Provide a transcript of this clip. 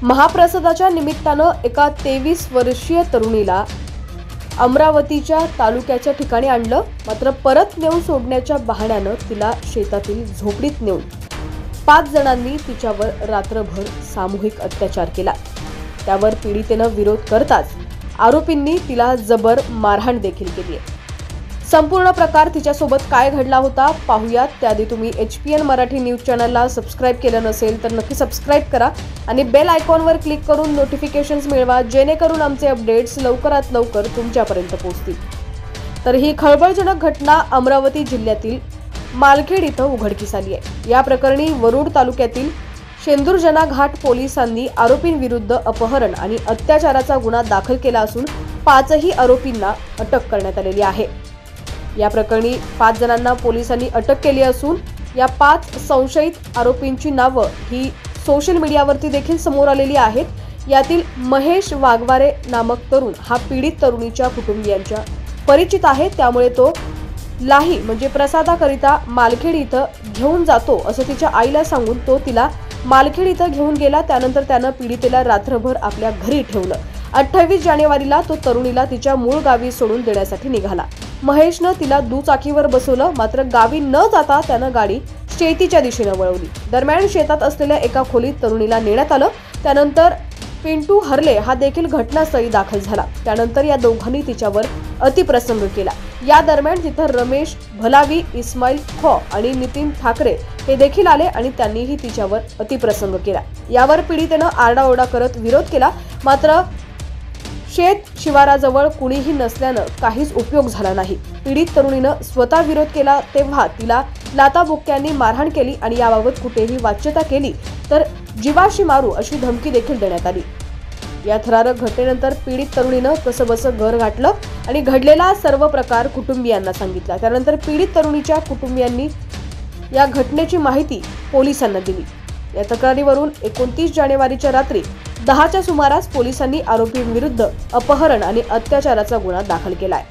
महाप्रसादाच्या निमित्तानं एका 23 वर्षीय तरुणीला अमरावतीच्या तालुक्याच्या ठिकाणी आणलं, मात्र परत नेऊन सोडण्याच्या बहाण्यानं तिला शेतातील झोपडीत नेऊन 5 जणांनी तिच्यावर रात्रभर सामूहिक अत्याचार केला। त्यावर पीडितेनं विरोध करताच आरोपींनी तिला जबर मारहाण देखील केली आहे। संपूर्ण प्रकार तिच्यासोबत काय घडला होता पाहूयात। त्याआधी तुम्ही HPN मराठी न्यूज चॅनलला सबस्क्राइब केलं नसेल तर नक्की सबस्क्राइब करा आणि बेल आयकॉनवर क्लिक करून नोटिफिकेशन्स मिळवा, जेणेकरून आमचे अपडेट्स लवकरात लवकर तुमच्यापर्यंत पोहोचतील। तर ही खळबळजनक घटना अमरावती जिल्ह्यातील मालखेड इथं उघडकीस आली आहे। या प्रकरणी वरुड तालुक्यातील शेंदुरजना घाट पोलिसांनी आरोपींविरुद्ध अपहरण आणि अत्याचाराचा गुन्हा दाखल केला असून 5ही आरोपींना अटक करण्यात आलेली आहे। या प्रकरणी 5 जणांना पोलिसांनी अटक केली असून या 5 संशयित आरोपींची नावं ही सोशल मीडियावरती देखील समोर आलेली आहेत। यातील महेश वाघवारे नामक तरुण हा पीडित तरुणीच्या कुटुंबियांच्या परिचित आहे, त्यामुळे तो लाही म्हणजे प्रसादाकरिता मालखेड इथं घेऊन जातो असं तिच्या आईला सांगून तो तिला मालखेड इथं घेऊन गेला। त्यानंतर त्यानं पीडितेला रात्रभर आपल्या घरी ठेवलं। 28 जानेवारीला तो तरुणीला तिच्या मूळ गावी सोडून देण्यासाठी निघाला। महेशनं तिला दुचाकीवर बसवलं, मात्र गावी न जाता त्यानं गाडी शेतीच्या दिशेने वळवली। दरम्यान शेतात असलेल्या एका खोलीत तरुणीला नेण्यात आलं। त्यानंतर पिंटू हरले हा देखील घटनास्थळी दाखल झाला। त्यानंतर या दोघांनी तिच्यावर अतिप्रसंग केला। या दरम्यान तिथं रमेश भलावी, इस्माईल खो आणि नितीन ठाकरे हे देखील आले आणि त्यांनीही तिच्यावर अतिप्रसंग केला। यावर पीडितेनं आरडाओरडा करत विरोध केला, मात्र शेत शिवाराजवळ कुणीही नसल्यानं काहीच उपयोग झाला नाही। पीडित तरुणीनं स्वतः विरोध केला तेव्हा तिला लाताबुक्क्यांनी मारहाण केली आणि याबाबत कुठेही वाच्यता केली तर जीवाशी मारू अशी धमकी देखील देण्यात आली। या थरारक घटनेनंतर पीडित तरुणीनं कसंबसं घर गाठलं आणि घडलेला सर्व प्रकार कुटुंबियांना सांगितला। त्यानंतर पीडित तरुणीच्या कुटुंबियांनी या घटनेची माहिती पोलिसांना दिली। या तक्रारीवरून 29 जानेवारीच्या रात्री 10च्या सुमारास पोलिसांनी आरोपींविरुद्ध अपहरण आणि अत्याचाराचा गुन्हा दाखल केलाय।